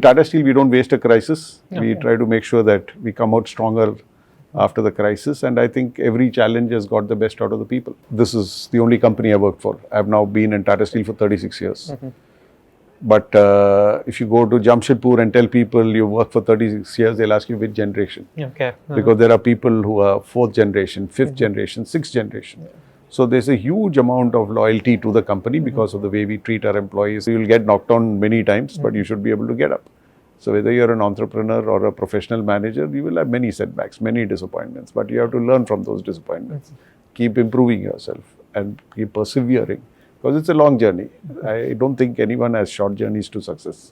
in Tata Steel, we don't waste a crisis. Okay. We try to make sure that we come out stronger after the crisis. And I think every challenge has got the best out of the people. This is the only company I worked for. I've now been in Tata Steel for 36 years. But if you go to Jamshedpur and tell people you work for 36 years, they'll ask you which generation. Okay. Because there are people who are 4th generation, 5th generation, 6th generation. So there's a huge amount of loyalty to the company because of the way we treat our employees. You'll get knocked down many times, but you should be able to get up. So whether you're an entrepreneur or a professional manager, you will have many setbacks, many disappointments, but you have to learn from those disappointments. Keep improving yourself and keep persevering because it's a long journey. I don't think anyone has short journeys to success.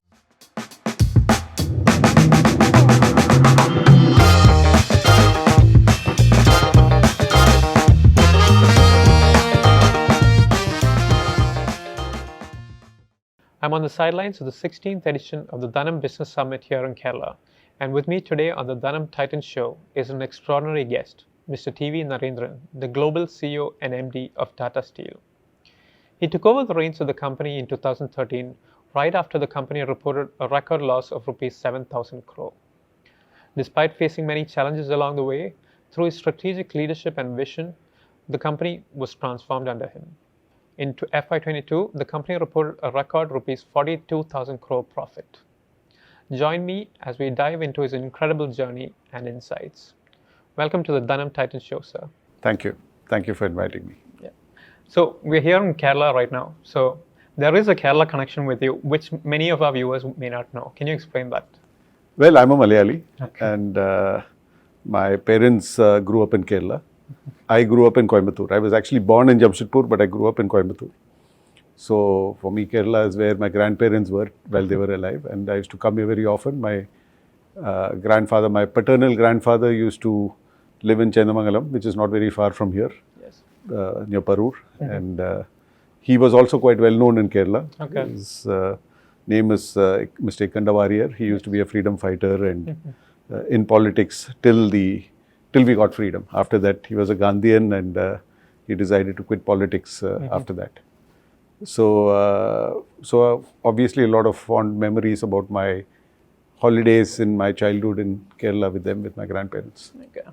I'm on the sidelines of the 16th edition of the Dhanam Business Summit here in Kerala. And with me today on the Dhanam Titan Show is an extraordinary guest, Mr. V Narendran, the global CEO and MD of Tata Steel. He took over the reins of the company in 2013, right after the company reported a record loss of Rs 7,000 crore. Despite facing many challenges along the way, through his strategic leadership and vision, the company was transformed under him. In FY22, the company reported a record Rs 42,000 crore profit. Join me as we dive into his incredible journey and insights. Welcome to the Dhanam Titan Show, sir. Thank you. Thank you for inviting me. Yeah. So we're here in Kerala right now. So there is a Kerala connection with you, which many of our viewers may not know. Can you explain that? Well, I'm a Malayalee and my parents grew up in Kerala. I grew up in Coimbatore. I was actually born in Jamshedpur, but I grew up in Coimbatore. So for me, Kerala is where my grandparents were while they were alive, and I used to come here very often. My grandfather, my paternal grandfather, used to live in Chendamangalam, which is not very far from here, near Parur, and he was also quite well known in Kerala. Okay. His name is Mr. Warrior. He used to be a freedom fighter and in politics till we got freedom. After that, he was a Gandhian and he decided to quit politics after that. So, obviously a lot of fond memories about my holidays in my childhood in Kerala with them, with my grandparents. Okay.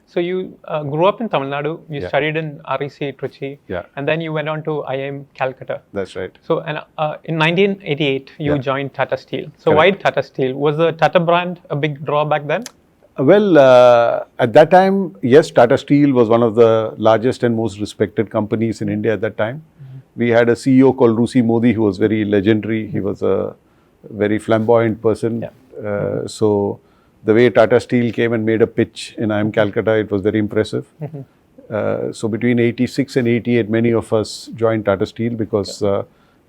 So you grew up in Tamil Nadu, you studied in REC Trichy, and then you went on to IIM Calcutta. That's right. So in 1988, you joined Tata Steel. So Correct. why Tata Steel? Was the Tata brand a big draw back then? Well, at that time, yes, Tata Steel was one of the largest and most respected companies in India at that time. We had a CEO called Rusi Modi who was very legendary. He was a very flamboyant person. So the way Tata Steel came and made a pitch in IIM Calcutta, it was very impressive. So between 86 and 88, many of us joined Tata Steel because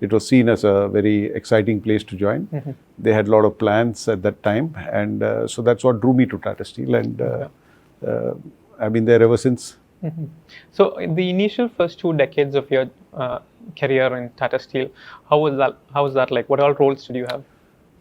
it was seen as a very exciting place to join. They had a lot of plans at that time, and so that's what drew me to Tata Steel, and I've been there ever since. So in the initial first 2 decades of your career in Tata Steel, how was that like? What all roles did you have?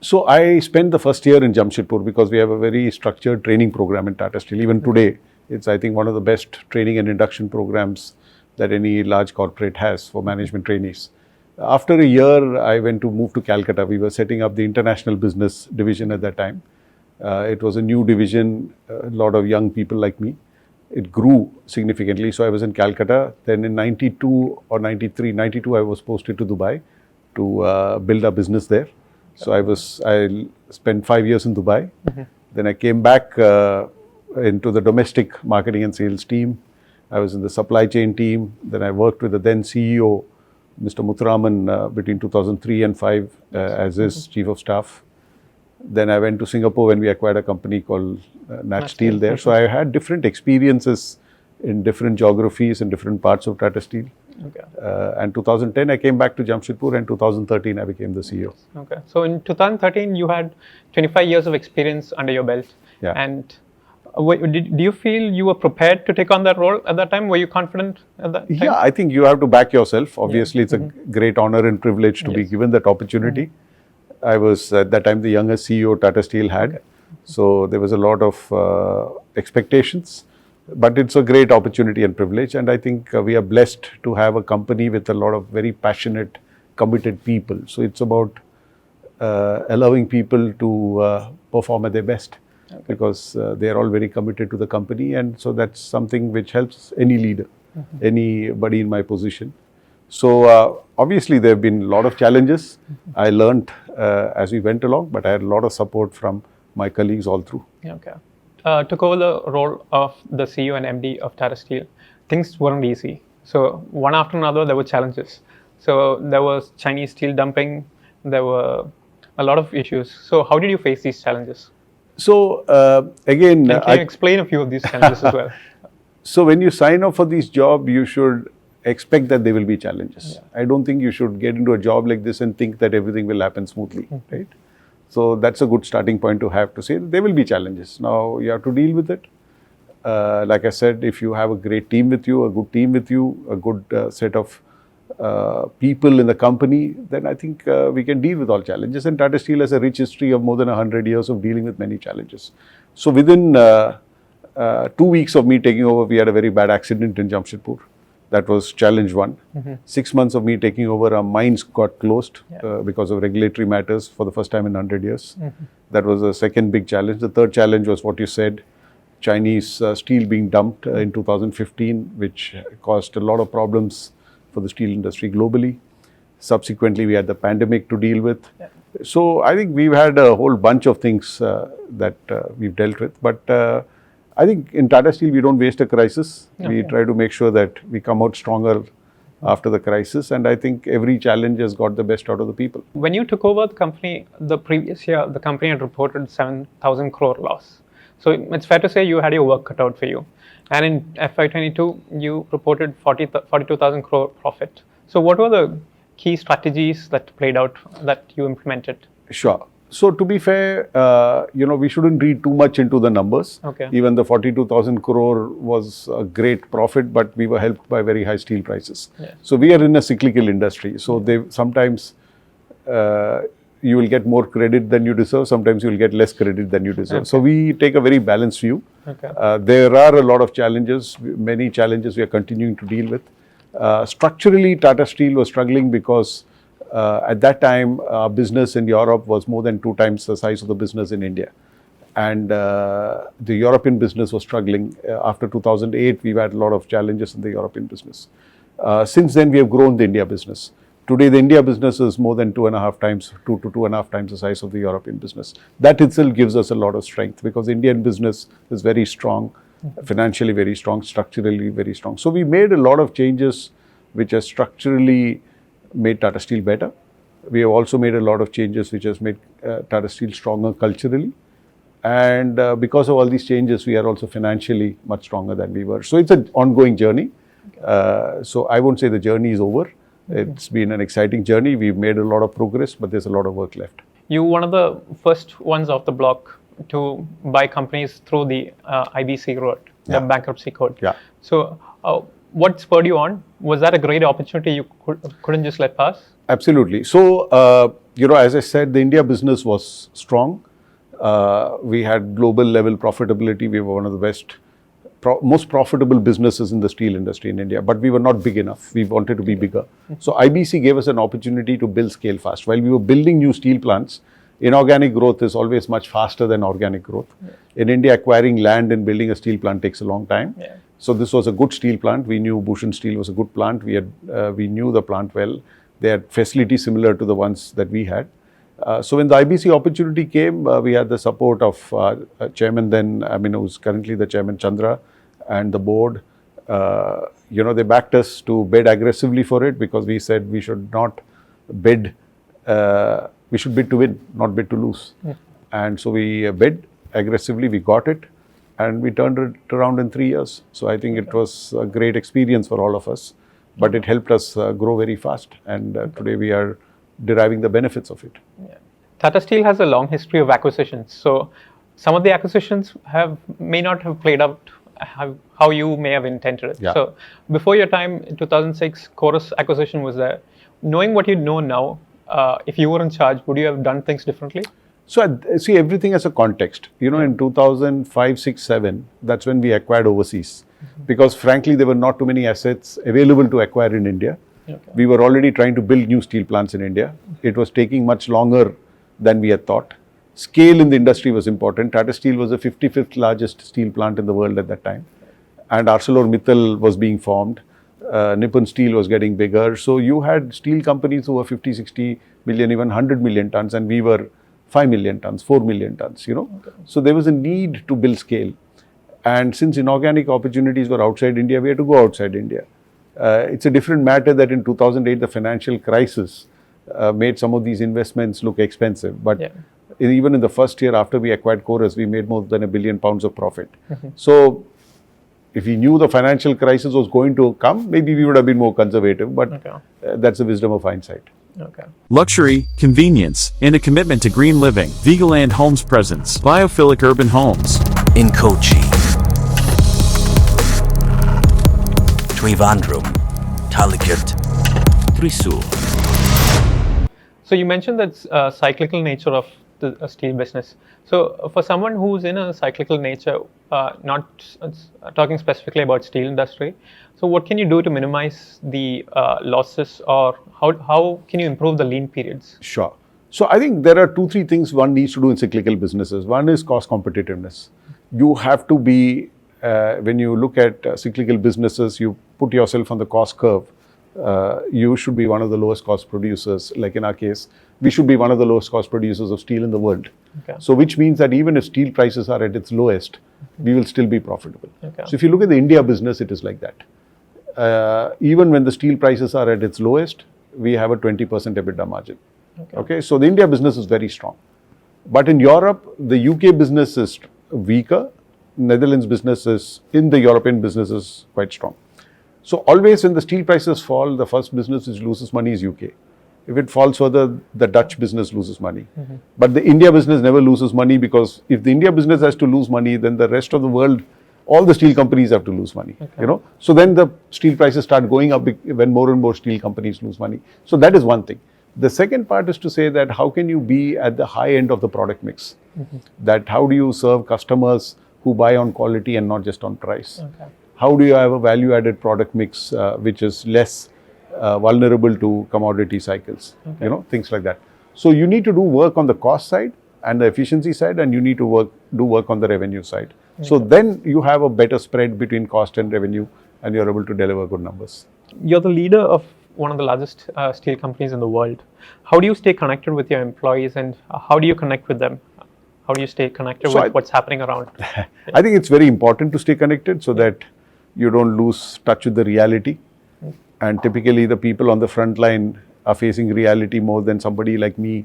So I spent the first year in Jamshedpur because we have a very structured training program in Tata Steel. Even today, it's I think one of the best training and induction programs that any large corporate has for management trainees. After a year, I went to move to Calcutta. We were setting up the international business division at that time. It was a new division, a lot of young people like me. It grew significantly. So I was in Calcutta. Then in 92 or 92, I was posted to Dubai to build a business there. So I spent 5 years in Dubai. Then I came back into the domestic marketing and sales team. I was in the supply chain team. Then I worked with the then CEO, Mr. Muthuraman, between 2003 and 5 as his chief of staff. Then I went to Singapore when we acquired a company called Nat Steel there. So I had different experiences in different geographies and different parts of Tata Steel. And 2010 I came back to Jamshedpur, and 2013 I became the CEO. Okay. So in 2013 you had 25 years of experience under your belt. And do you feel you were prepared to take on that role at that time? Were you confident at that time? Yeah, I think you have to back yourself. Obviously, it's a great honor and privilege to be given that opportunity. I was at that time the youngest CEO Tata Steel had. So there was a lot of expectations, but it's a great opportunity and privilege. And I think we are blessed to have a company with a lot of very passionate, committed people. So it's about allowing people to perform at their best, because they are all very committed to the company, and so that's something which helps any leader, anybody in my position. So obviously there have been a lot of challenges. I learned as we went along, but I had a lot of support from my colleagues all through. Okay. Took over the role of the CEO and MD of Tata Steel. Things weren't easy. So one after another, there were challenges. So there was Chinese steel dumping. There were a lot of issues. So how did you face these challenges? So again, And can you explain a few of these challenges as well? So when you sign up for this job, you should expect that there will be challenges. I don't think you should get into a job like this and think that everything will happen smoothly, right? So that's a good starting point to have, to say that there will be challenges. Now you have to deal with it. Like I said, if you have a great team with you, a good team with you, a good set of people in the company, then I think we can deal with all challenges. And Tata Steel has a rich history of more than 100 years of dealing with many challenges. So within 2 weeks of me taking over, we had a very bad accident in Jamshedpur. That was challenge one. 6 months of me taking over, our mines got closed because of regulatory matters for the first time in 100 years. That was the second big challenge. The third challenge was what you said, Chinese steel being dumped in 2015, which caused a lot of problems for the steel industry globally. Subsequently, we had the pandemic to deal with. So I think we've had a whole bunch of things that we've dealt with. But I think in Tata Steel, we don't waste a crisis. We try to make sure that we come out stronger after the crisis. And I think every challenge has got the best out of the people. When you took over the company, the previous year, the company had reported 7,000 crore loss. So it's fair to say you had your work cut out for you. And in FY22, you reported 42,000 crore profit. So what were the key strategies that played out that you implemented? Sure. So to be fair, we shouldn't read too much into the numbers. Even the 42,000 crore was a great profit, but we were helped by very high steel prices. So we are in a cyclical industry. So they sometimes you will get more credit than you deserve. Sometimes you will get less credit than you deserve. So we take a very balanced view. There are a lot of challenges, many challenges we are continuing to deal with. Structurally, Tata Steel was struggling because at that time, our business in Europe was more than 2 times the size of the business in India. And the European business was struggling. After 2008, we've had a lot of challenges in the European business. Since then, we have grown the India business. Today, the India business is more than 2.5 times, 2 to 2.5 times the size of the European business. That itself gives us a lot of strength, because Indian business is very strong, financially very strong, structurally very strong. So we made a lot of changes which have structurally made Tata Steel better. We have also made a lot of changes which has made Tata Steel stronger culturally. And because of all these changes, we are also financially much stronger than we were. So it's an ongoing journey. So I won't say the journey is over. It's been an exciting journey. We've made a lot of progress, but there's a lot of work left. You were one of the first ones off the block to buy companies through the IBC route, the bankruptcy code. So what spurred you on? Was that a great opportunity you couldn't just let pass? Absolutely. So, as I said, the India business was strong. We had global level profitability. We were one of the best, most profitable businesses in the steel industry in India, but we were not big enough. We wanted to be bigger. So IBC gave us an opportunity to build scale fast. While we were building new steel plants, inorganic growth is always much faster than organic growth. In India, acquiring land and building a steel plant takes a long time. So this was a good steel plant. We knew Bhushan Steel was a good plant. We knew the plant well. They had facilities similar to the ones that we had. So when the IBC opportunity came, we had the support of chairman then, who's currently the chairman, Chandra, and the board. They backed us to bid aggressively for it, because we said we should not bid, we should bid to win, not bid to lose. And so we bid aggressively, we got it, and we turned it around in 3 years. So I think it was a great experience for all of us, but it helped us grow very fast. And today we are deriving the benefits of it. Tata Steel has a long history of acquisitions. So some of the acquisitions may not have played out how you may have intended it. So before your time in 2006, Chorus acquisition was there. Knowing what you know now, if you were in charge, would you have done things differently? So see, everything has a context. In 2005, 6, 7, that's when we acquired overseas. Because frankly, there were not too many assets available to acquire in India. We were already trying to build new steel plants in India. It was taking much longer than we had thought. Scale in the industry was important. Tata Steel was the 55th largest steel plant in the world at that time. And ArcelorMittal was being formed. Nippon Steel was getting bigger. So you had steel companies who were 50, 60 million, even 100 million tons, and we were 5 million tons, 4 million tons, you know. Okay. So there was a need to build scale. And since inorganic opportunities were outside India, we had to go outside India. It's a different matter that in 2008, the financial crisis made some of these investments look expensive. But even in the first year after we acquired Chorus, we made more than £1 billion of profit. So if we knew the financial crisis was going to come, maybe we would have been more conservative. But that's the wisdom of hindsight. Okay. Luxury, convenience, and a commitment to green living. Vigaland Homes presents Biophilic Urban Homes in Kochi, Trivandrum, Calicut, Thrissur. So you mentioned that cyclical nature of the steel business. So for someone who's in a cyclical nature, not talking specifically about steel industry, so what can you do to minimize the losses, or how can you improve the lean periods? Sure. So I think there are 2-3 things one needs to do in cyclical businesses. One is cost competitiveness. You have to be, when you look at cyclical businesses, you put yourself on the cost curve. You should be one of the lowest cost producers. Like in our case, we should be one of the lowest cost producers of steel in the world. Okay. So which means that even if steel prices are at its lowest, we will still be profitable. Okay. So if you look at the India business, it is like that. Even when the steel prices are at its lowest, we have a 20% EBITDA margin. Okay. So the India business is very strong. But in Europe, the UK business is weaker. Netherlands business is, in the European business is quite strong. So always when the steel prices fall, the first business which loses money is UK. If it falls further, the Dutch business loses money. But the India business never loses money, because if the India business has to lose money, then the rest of the world, all the steel companies have to lose money. You know, so then the steel prices start going up when more and more steel companies lose money. So that is one thing. The second part is to say that how can you be at the high end of the product mix? That how do you serve customers who buy on quality and not just on price? How do you have a value-added product mix which is less vulnerable to commodity cycles? You know, things like that. So you need to do work on the cost side and the efficiency side, and you need to do work on the revenue side. So then you have a better spread between cost and revenue, and you're able to deliver good numbers. You're the leader of one of the largest steel companies in the world. How do you stay connected with your employees, and how do you connect with them? How do you stay connected with what's happening around? I think it's very important to stay connected so that you don't lose touch with the reality. And typically the people on the front line are facing reality more than somebody like me,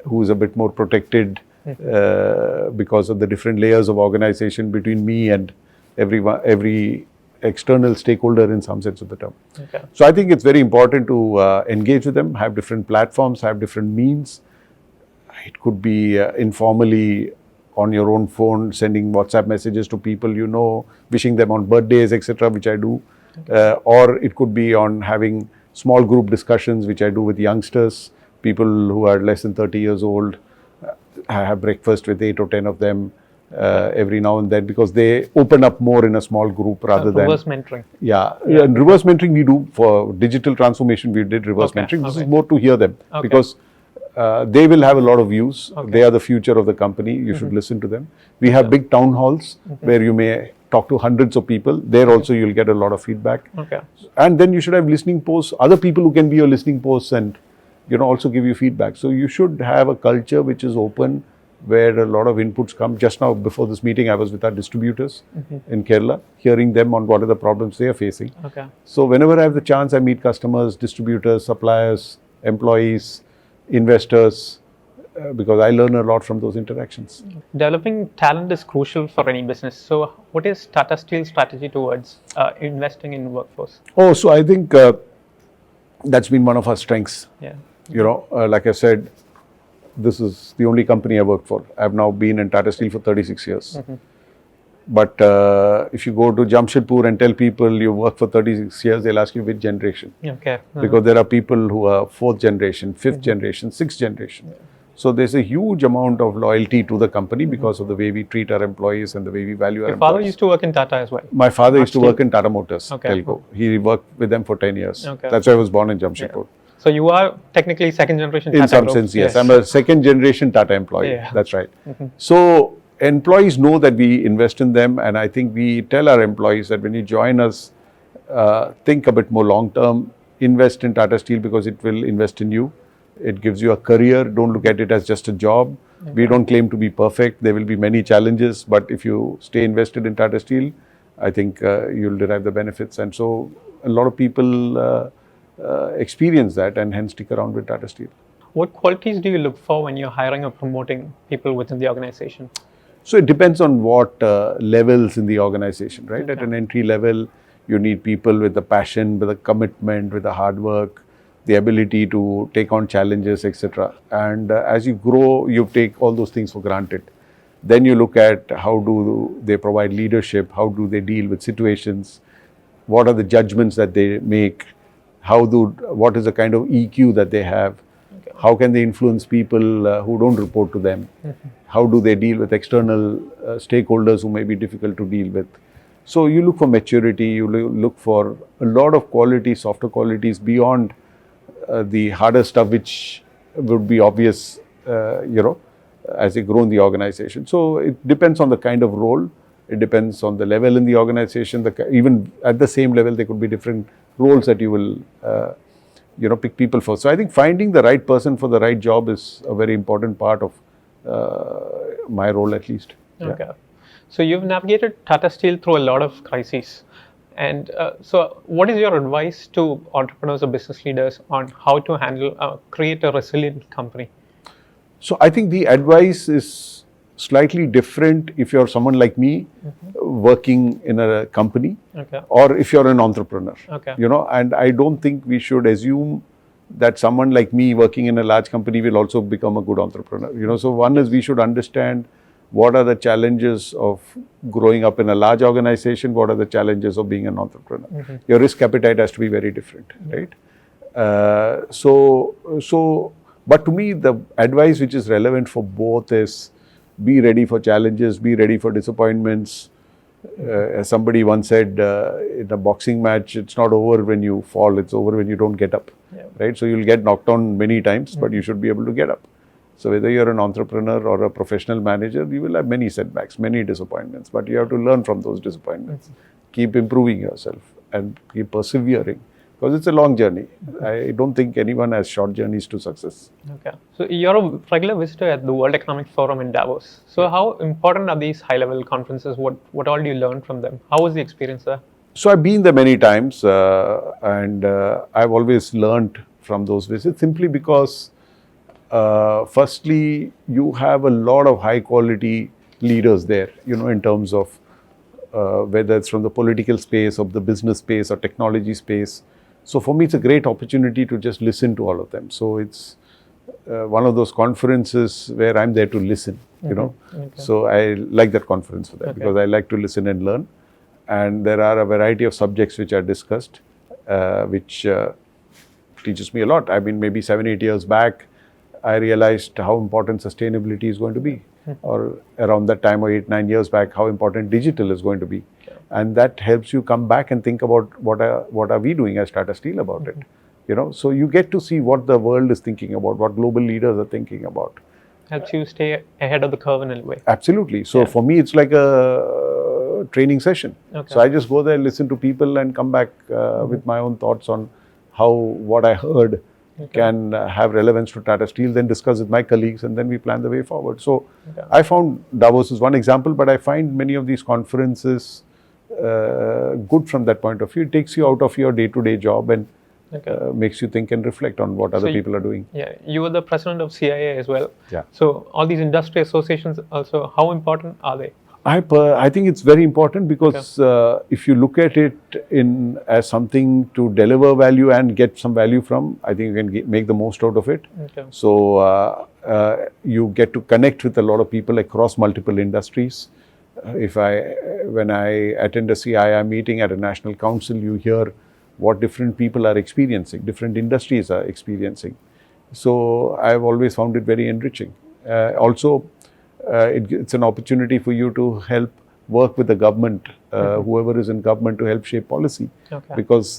who's a bit more protected because of the different layers of organization between me and every external stakeholder in some sense of the term. So I think it's very important to engage with them, have different platforms, have different means. It could be informally on your own phone, sending WhatsApp messages to people you know, wishing them on birthdays, etc., which I do. Or it could be on having small group discussions, which I do with youngsters, people who are less than 30 years old. I have breakfast with 8 or 10 of them every now and then, because they open up more in a small group rather than reverse mentoring. And reverse mentoring we do for digital transformation. We did reverse mentoring. This is more to hear them, because they will have a lot of views. They are the future of the company. You should listen to them. We have big town halls where you may talk to hundreds of people. There also you'll get a lot of feedback. And then you should have listening posts, other people who can be your listening posts and, you know, also give you feedback. So you should have a culture which is open, where a lot of inputs come. Just now before this meeting, I was with our distributors in Kerala, hearing them on what are the problems they are facing. So whenever I have the chance, I meet customers, distributors, suppliers, employees, investors, because I learn a lot from those interactions. Developing talent is crucial for any business. So what is Tata Steel's strategy towards investing in workforce? Oh, so I think that's been one of our strengths. You know, like I said, this is the only company I worked for. I've now been in Tata Steel for 36 years. But if you go to Jamshedpur and tell people you work for 36 years, they'll ask you which generation. Because there are people who are 4th generation, 5th generation, 6th generation. So there's a huge amount of loyalty to the company because of the way we treat our employees and the way we value our employees. Your father used to work in Tata as well? My father used to work in Tata Motors, Telco. He worked with them for 10 years. That's why I was born in Jamshedpur. So you are technically second generation In Tata some Group. sense, yes. I'm a second generation Tata employee. Yeah. That's right. So employees know that we invest in them, and I think we tell our employees that when you join us, think a bit more long term, invest in Tata Steel because it will invest in you. It gives you a career. Don't look at it as just a job. We don't claim to be perfect. There will be many challenges, but if you stay invested in Tata Steel, I think you'll derive the benefits. And so a lot of people experience that and hence stick around with Tata Steel. What qualities do you look for when you're hiring or promoting people within the organization? So it depends on what levels in the organization, right? Okay. At an entry level, you need people with a passion, with a commitment, with a hard work, the ability to take on challenges, etc. And as you grow, you take all those things for granted. Then you look at how do they provide leadership, how do they deal with situations, what are the judgments that they make, what is the kind of EQ that they have, how can they influence people who don't report to them, how do they deal with external stakeholders who may be difficult to deal with. So you look for maturity, you look for a lot of qualities, softer qualities beyond the harder stuff which would be obvious, as they grow in the organization. So it depends on the kind of role, it depends on the level in the organization. Even at the same level, there could be different roles that you will pick people for. So I think finding the right person for the right job is a very important part of my role, at least. Okay. Yeah. So you've navigated Tata Steel through a lot of crises. And so what is your advice to entrepreneurs or business leaders on how to create a resilient company? So I think the advice is slightly different if you're someone like me working in a company, or if you're an entrepreneur. And I don't think we should assume that someone like me working in a large company will also become a good entrepreneur. So one is we should understand what are the challenges of growing up in a large organization, what are the challenges of being an entrepreneur. Your risk appetite has to be very different, right? But to me, the advice which is relevant for both is be ready for challenges, be ready for disappointments. As somebody once said, in a boxing match, it's not over when you fall, it's over when you don't get up, right? So you'll get knocked down many times, but you should be able to get up. So whether you're an entrepreneur or a professional manager, you will have many setbacks, many disappointments, but you have to learn from those disappointments. Keep improving yourself and keep persevering, because it's a long journey. I don't think anyone has short journeys to success. Okay. So you're a regular visitor at the World Economic Forum in Davos. So how important are these high-level conferences? What all do you learn from them? How was the experience there? So I've been there many times, and I've always learned from those visits, simply because firstly, you have a lot of high-quality leaders there, in terms of whether it's from the political space, or the business space, or technology space. So for me, it's a great opportunity to just listen to all of them. So it's one of those conferences where I'm there to listen, So I like that conference for that, because I like to listen and learn. And there are a variety of subjects which are discussed, which teaches me a lot. I mean, maybe 7-8 years back, I realized how important sustainability is going to be. Or around that time, or 8-9 years back, how important digital is going to be. And that helps you come back and think about what are we doing as Tata Steel about it. So you get to see what the world is thinking about, what global leaders are thinking about. Helps you stay ahead of the curve in a way. Absolutely. So for me, it's like a training session. So I just go there, listen to people, and come back with my own thoughts on how what I heard can have relevance to Tata Steel, then discuss with my colleagues, and then we plan the way forward. So I found Davos is one example, but I find many of these conferences good from that point of view. It takes you out of your day-to-day job and makes you think and reflect on what other people are doing. Yeah, you were the president of CIA as well. Yeah. So all these industry associations also, how important are they? I think it's very important, because if you look at it as something to deliver value and get some value from, I think you can make the most out of it. So you get to connect with a lot of people across multiple industries. When I attend a CII meeting at a national council, you hear what different people are experiencing, different industries are experiencing. So I've always found it very enriching. Also, it's an opportunity for you to help work with the government, whoever is in government, to help shape policy. Okay. Because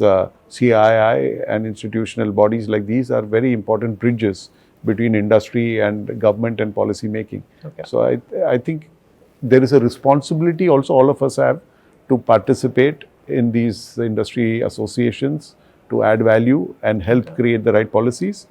CII and institutional bodies like these are very important bridges between industry and government and policy making. Okay. So I think there is a responsibility also all of us have to participate in these industry associations to add value and help create the right policies.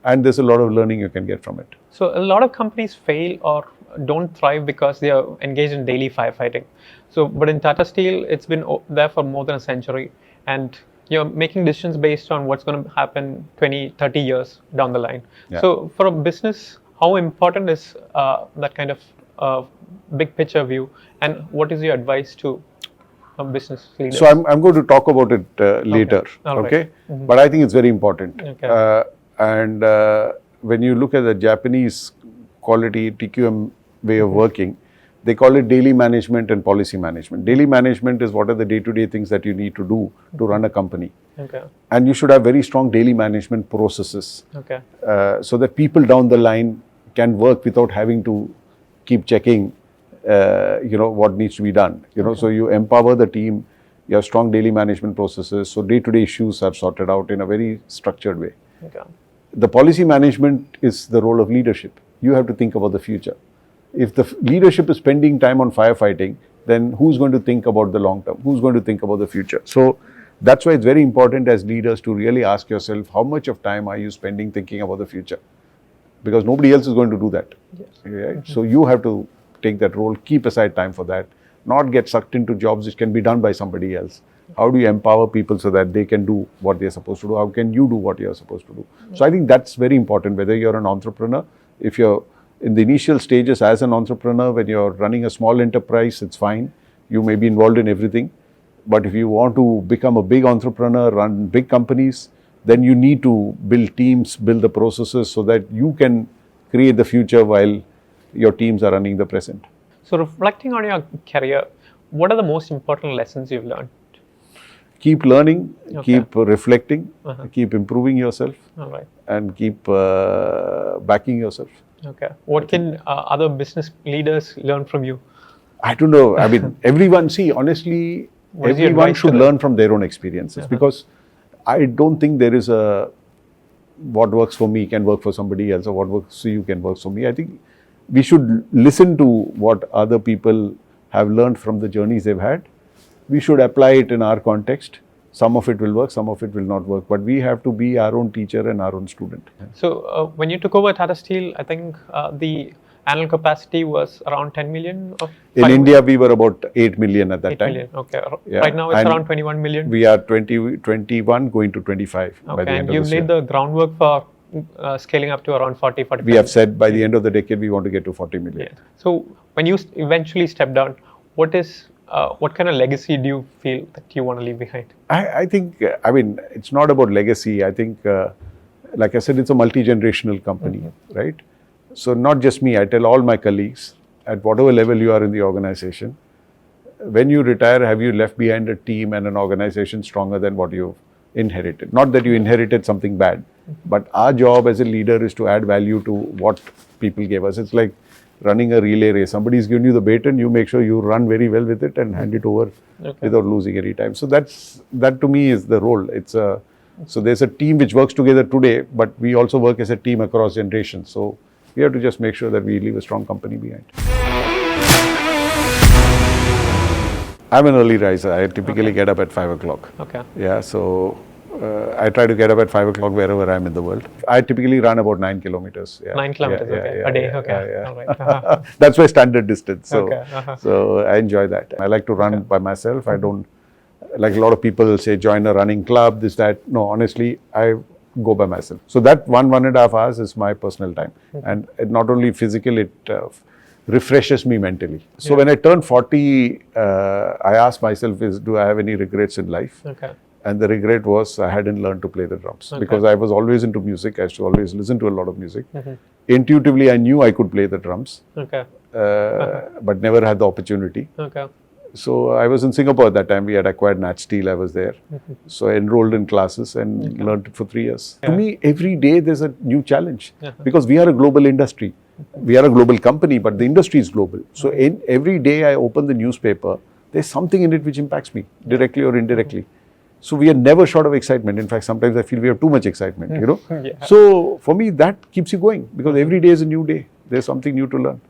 And there's a lot of learning you can get from it. So a lot of companies fail or don't thrive because they are engaged in daily firefighting. So, but in Tata Steel, it's been there for more than a century, and you're making decisions based on what's going to happen 20, 30 years down the line. Yeah. So for a business, how important is that kind of big picture view, and what is your advice to business leaders? So I'm going to talk about it later, All right. okay? But I think it's very important. Okay. And when you look at the Japanese quality TQM way of working, they call it daily management and policy management. Daily management is what are the day-to-day things that you need to do to run a company. Okay. And you should have very strong daily management processes, Okay. so that people down the line can work without having to keep checking what needs to be done. So you empower the team, you have strong daily management processes, so day-to-day issues are sorted out in a very structured way. Okay. The policy management is the role of leadership. You have to think about the future. If the leadership is spending time on firefighting, then who's going to think about the long term? Who's going to think about the future? So that's why it's very important as leaders to really ask yourself, how much of time are you spending thinking about the future? Because nobody else is going to do that. Yes. Right? So you have to take that role, keep aside time for that, not get sucked into jobs which can be done by somebody else. How do you empower people so that they can do what they're supposed to do? How can you do what you're supposed to do? So I think that's very important, whether you're an entrepreneur, if you're in the initial stages as an entrepreneur, when you're running a small enterprise, it's fine. You may be involved in everything. But if you want to become a big entrepreneur, run big companies, then you need to build teams, build the processes so that you can create the future while your teams are running the present. So reflecting on your career, what are the most important lessons you've learned? Keep learning, Okay. keep reflecting, keep improving yourself, All right. and keep backing yourself. Okay. What can other business leaders learn from you? I don't know. I mean, everyone, see, honestly, What is your everyone advice should to them? learn from their own experiences, because I don't think there is a what works for me can work for somebody else, or what works for you can work for me. I think we should listen to what other people have learned from the journeys they've had. We should apply it in our context. Some of it will work, some of it will not work, but we have to be our own teacher and our own student. So when you took over Tata Steel, I think the annual capacity was around 10 million? In India, we were about 8 million at that 8 time. million, okay. Yeah. Right now it's And around 21 million? We are 21 going to 25 by the Okay, end and of you've this laid year. the groundwork for scaling up to around 40, 45 We have said by the end of the decade, we want to get to 40 million. Yeah. So when you eventually step down, what kind of legacy do you feel that you want to leave behind? I think, I mean, it's not about legacy. I think, like I said, it's a multi-generational company, right? So not just me, I tell all my colleagues, at whatever level you are in the organization, when you retire, have you left behind a team and an organization stronger than what you've inherited? Not that you inherited something bad, but our job as a leader is to add value to what people gave us. It's like running a relay race. Somebody's given you the baton, you make sure you run very well with it and hand it over without losing any time. So that to me is the role. So there's a team which works together today, but we also work as a team across generations. So we have to just make sure that we leave a strong company behind. I'm an early riser. I typically get up at 5 o'clock. Okay. Yeah, so I try to get up at 5 o'clock wherever I'm in the world. I typically run about 9 kilometers. Yeah. 9 kilometers, a day, okay. All right. That's my standard distance. So, Okay, so I enjoy that. I like to run by myself. I don't, like a lot of people say, join a running club, this, that. No, honestly, I go by myself. So that 1.5 hours is my personal time. And it not only physical, it refreshes me mentally. So when I turned 40, I asked myself, do I have any regrets in life? Okay. And the regret was I hadn't learned to play the drums, because I was always into music. I used to always listen to a lot of music. Intuitively, I knew I could play the drums, Okay. but never had the opportunity. Okay. So I was in Singapore at that time. We had acquired Nat Steel. I was there. So I enrolled in classes and learned it for 3 years. To me, every day there's a new challenge, because we are a global industry. We are a global company, but the industry is global. So every day I open the newspaper, there's something in it which impacts me directly or indirectly. So we are never short of excitement. In fact, sometimes I feel we have too much excitement, you know. Yeah. So for me, that keeps you going because every day is a new day. There's something new to learn.